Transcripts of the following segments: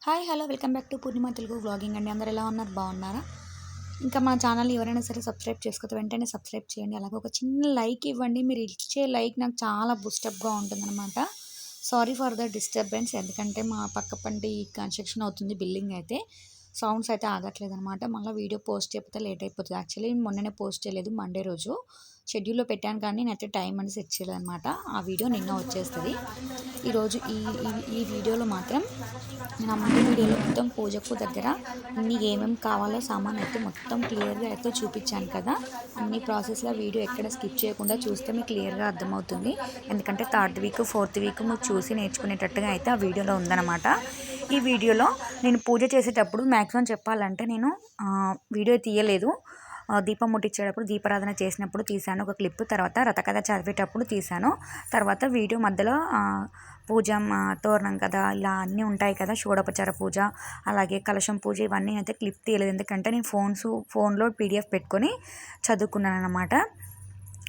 Hi hello welcome back to Purnima Telugu vlogging అండి. అందరు ఎలా ఉన్నారు? బాగున్నారా? ఇంకా మన ఛానల్ని ఎవరైనా సరే సబ్స్క్రైబ్ చేసుకోతే వెంటనే సబ్స్క్రైబ్ చేయండి. అలాగే ఒక చిన్న లైక్ ఇవ్వండి. మీరు ఇచ్చే లైక్ నాకు చాలా బూస్టప్గా ఉంటుందన్నమాట. సారీ ఫర్ ద డిస్టర్బెన్స్, ఎందుకంటే మా పక్క పంటి కన్స్ట్రక్షన్ అవుతుంది, బిల్డింగ్ అయితే సౌండ్స్ అయితే ఆగట్లేదు అనమాట. మళ్ళీ వీడియో పోస్ట్ చేయకపోతే లేట్ అయిపోతుంది. యాక్చువల్లీ మొన్ననే పోస్ట్ చేయలేదు, మండే రోజు షెడ్యూల్లో పెట్టాను, కానీ నేనైతే టైం అని సెట్ చేయలేదు అనమాట. ఆ వీడియో నిన్న వచ్చేస్తుంది. ఈరోజు ఈ ఈ వీడియోలో మాత్రం నేను ఆ ముందు వీడియోలో మొత్తం పూజకు దగ్గర అన్ని ఏమేమి కావాలో సామాన్ అయితే మొత్తం క్లియర్గా అయితే చూపించాను కదా. అన్ని ప్రాసెస్లో వీడియో ఎక్కడ స్కిప్ చేయకుండా చూస్తే మీకు క్లియర్గా అర్థమవుతుంది. ఎందుకంటే 3rd వీక్ 4th వీక్ మీకు చూసి నేర్చుకునేటట్టుగా అయితే ఆ వీడియోలో ఉందన్నమాట. ఈ వీడియోలో నేను పూజ చేసేటప్పుడు మ్యాక్సిమం చెప్పాలంటే నేను వీడియో తీయలేదు. దీపం ముట్టించేటప్పుడు, దీపారాధన చేసినప్పుడు తీశాను ఒక క్లిప్. తర్వాత రథకథ చదివేటప్పుడు తీశాను. తర్వాత వీడియో మధ్యలో పూజ, తోరణం కదా, ఇలా అన్నీ ఉంటాయి కదా, షోడోపచార పూజ, అలాగే కలశం పూజ, ఇవన్నీ అయితే క్లిప్ తీయలేదు. ఎందుకంటే నేను ఫోన్లో PDF పెట్టుకొని చదువుకున్నాను అనమాట.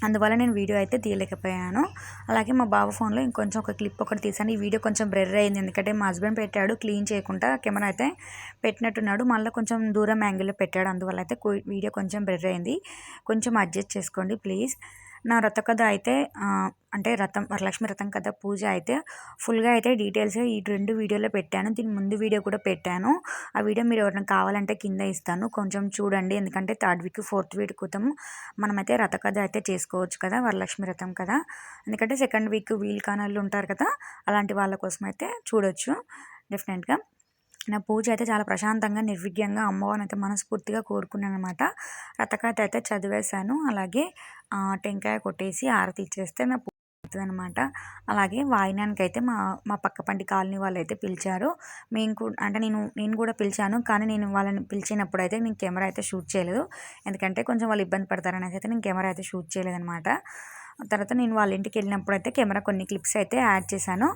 అందువల్ల నేను వీడియో అయితే తీయలేకపోయాను. అలాగే మా బావ ఫోన్లో ఇంకొంచెం ఒక క్లిప్ ఒకటి తీసాను. ఈ వీడియో కొంచెం బ్లర్ అయింది, ఎందుకంటే మా హస్బెండ్ పెట్టాడు క్లీన్ చేయకుండా, కెమెరా అయితే పెట్టినట్టున్నాడు, మళ్ళీ కొంచెం దూరం యాంగిల్లో పెట్టాడు. అందువల్ల అయితే వీడియో కొంచెం బ్లర్ అయింది. కొంచెం అడ్జస్ట్ చేసుకోండి ప్లీజ్. నా వ్రత కథ అయితే అంటే వరలక్ష్మి వ్రతం కథ పూజ అయితే ఫుల్గా అయితే డీటెయిల్స్ ఈ 2 వీడియోలో పెట్టాను. దీని ముందు వీడియో కూడా పెట్టాను. ఆ వీడియో మీరు ఎవరైనా కావాలంటే కింద ఇస్తాను, కొంచెం చూడండి. ఎందుకంటే 3rd వీక్ 4th వీక్ క్రితం మనమైతే వ్రత కథ అయితే చేసుకోవచ్చు కదా, వరలక్ష్మి వ్రతం కదా. ఎందుకంటే 2nd వీక్ వీలు కానాళ్ళు ఉంటారు కదా, అలాంటి వాళ్ళ కోసం అయితే చూడొచ్చు డెఫినెట్గా. నా పూజ అయితే చాలా ప్రశాంతంగా, నిర్విఘ్నంగా అమ్మవారిని అయితే మనస్ఫూర్తిగా కోరుకున్నాను అనమాట. రథకథ అయితే చదివేశాను. అలాగే టెంకాయ కొట్టేసి ఆరతి ఇచ్చేస్తే నా పూజ అవుతుంది అనమాట. అలాగే వాయినానికి అయితే మా పక్క పంటి కాలనీ వాళ్ళు అయితే పిలిచారు. అంటే నేను కూడా పిలిచాను, కానీ నేను వాళ్ళని పిలిచినప్పుడు అయితే నేను కెమెరా అయితే షూట్ చేయలేదు. ఎందుకంటే కొంచెం వాళ్ళు ఇబ్బంది పడతారనేసి అయితే నేను కెమెరా అయితే షూట్ చేయలేదన్నమాట. తర్వాత నేను వాళ్ళ ఇంటికి వెళ్ళినప్పుడు అయితే కెమెరా కొన్ని క్లిప్స్ అయితే యాడ్ చేశాను.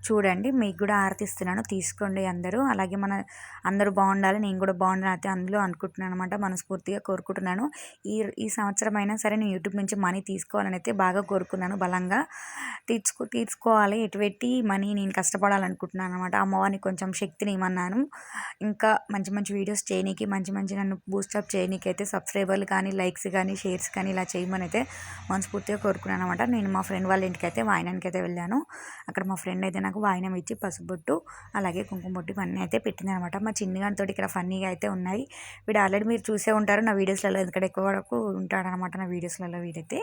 చూడండి, మీకు కూడా ఆరతిస్తున్నాను, తీసుకోండి అందరూ. అలాగే అందరూ బాగుండాలి, నేను కూడా బాగుండాలి అయితే అందులో అనుకుంటున్నాను అనమాట, మనస్ఫూర్తిగా కోరుకుంటున్నాను. ఈ సంవత్సరం అయినా సరే నేను యూట్యూబ్ నుంచి మనీ తీసుకోవాలని అయితే బాగా కోరుకున్నాను, బలంగా తీసుకోవాలి. ఎటువంటి మనీ నేను కష్టపడాలనుకుంటున్నాను అనమాట. అమ్మవారిని కొంచెం శక్తిని ఇమ్మన్నాను. ఇంకా మంచి మంచి వీడియోస్ చేయనీకి, మంచి నన్ను బూస్టప్ చేయనీకి అయితే సబ్స్క్రైబర్లు కానీ, లైక్స్ కానీ, షేర్స్ కానీ ఇలా చేయమని అయితే మనస్ఫూర్తిగా కోరుకున్నాను అనమాట. నేను మా ఫ్రెండ్ వాళ్ళ ఇంటికి అయితే వాయినానికి అయితే వెళ్ళాను. అక్కడ మా ఫ్రెండ్ అయితే నాకు వాయినం ఇచ్చి పసుబొట్టు అలాగే కుంకుమ బొట్టు ఇవన్నీ అయితే పెట్టింది అనమాట. మా చిన్నగానితో ఇక్కడ ఫన్నీగా అయితే ఉన్నాయి. వీడు ఆల్రెడీ మీరు చూసే ఉంటారు నా వీడియోస్లలో, ఎందుకంటే ఎక్కువ వరకు ఉంటాడనమాట నా వీడియోస్లలో. వీడైతే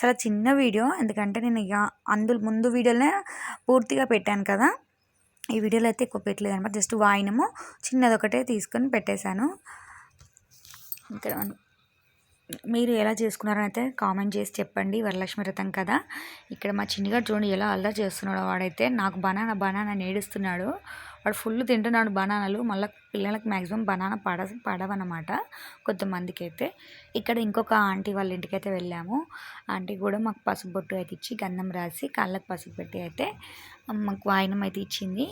చాలా చిన్న వీడియో, ఎందుకంటే నేను ఇక ముందు వీడియోనే పూర్తిగా పెట్టాను కదా, ఈ వీడియోలో అయితే ఎక్కువ పెట్టలేదు అనమాట. జస్ట్ వాయినము చిన్నది ఒకటే తీసుకొని పెట్టేశాను. ఇక్కడ మీరు ఎలా చేసుకున్నారని అయితే కామెంట్ చేసి చెప్పండి. వరలక్ష్మి వ్రతం కదా. ఇక్కడ మా చిన్నగాడు చూడండి ఎలా అల్లరి చేస్తున్నాడు. వాడైతే నాకు బనానా నేడుస్తున్నాడు. వాడు ఫుల్ తింటున్నాడు బనానాలు. మళ్ళీ పిల్లలకు మ్యాక్సిమం బనానా పడవన్నమాట కొంతమందికి అయితే. ఇక్కడ ఇంకొక ఆంటీ వాళ్ళ ఇంటికి అయితే వెళ్ళాము. ఆంటీ కూడా మాకు పసుపు బొట్టు అయితే ఇచ్చి, గంధం రాసి, కాళ్ళకు పసుపు పెట్టి అయితే మాకు వాయినం అయితే ఇచ్చింది.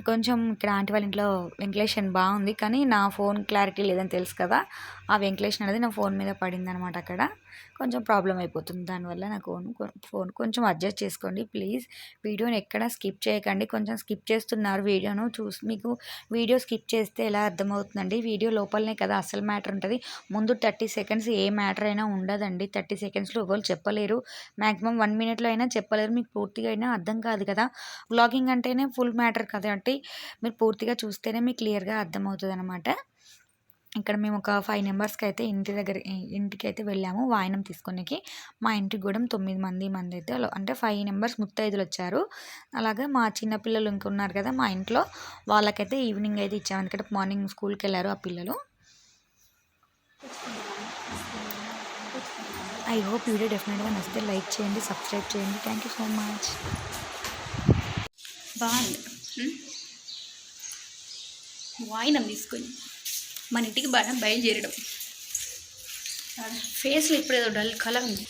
కొంచెం ఇక్కడ ఆంటీ వాళ్ళ ఇంట్లో వెంటిలేషన్ బాగుంది, కానీ నా ఫోన్ క్లారిటీ లేదని తెలుసు కదా, ఆ వెంటిలేషన్ అనేది నా ఫోన్ మీద పడింది అనమాట. అక్కడ కొంచెం ప్రాబ్లం అయిపోతుంది, దానివల్ల నా ఫోన్ కొంచెం అడ్జస్ట్ చేసుకోండి ప్లీజ్. వీడియోని ఎక్కడ స్కిప్ చేయకండి. కొంచెం స్కిప్ చేస్తున్నారు వీడియోను మీకు వీడియో స్కిప్ చేస్తే ఎలా అర్థమవుతుందండి? వీడియో లోపలనే కదా అసలు మ్యాటర్ ఉంటుంది. ముందు 30 సెకండ్స్ ఏ మ్యాటర్ అయినా ఉండదండి. 30 సెకండ్స్లో ఎవరు చెప్పలేరు. మ్యాక్సిమం 1 మినిట్లో అయినా చెప్పలేరు. మీకు పూర్తిగా అయినా అర్థం కాదు కదా. వ్లాగింగ్ అంటేనే ఫుల్ మ్యాటర్ కాబట్టి మీరు పూర్తిగా చూస్తేనే మీకు క్లియర్గా అర్థమవుతుంది అనమాట. ఇక్కడ మేము ఒక 5 మెంబర్స్కి అయితే ఇంటికి అయితే వెళ్ళాము వాయినం తీసుకునేకి. మా ఇంటికి కూడా 9 మంది అయితే, అంటే 5 మెంబర్స్ ముత్తైదులు వచ్చారు. అలాగే మా చిన్నపిల్లలు ఇంకున్నారు కదా మా ఇంట్లో, వాళ్ళకైతే ఈవినింగ్ అయితే ఇచ్చాము, ఎందుకంటే మార్నింగ్ స్కూల్కి వెళ్ళారు ఆ పిల్లలు. ఐ హోప్ వీడియో డెఫినెట్గా నచ్చితే లైక్ చేయండి, సబ్స్క్రైబ్ చేయండి. Thank you so much. బాగుంది వాయినం తీసుకొని మన ఇంటికి బాగా బయలుదేరడం. ఫేస్లో ఇప్పుడు ఏదో డల్ కలర్ ఉంది.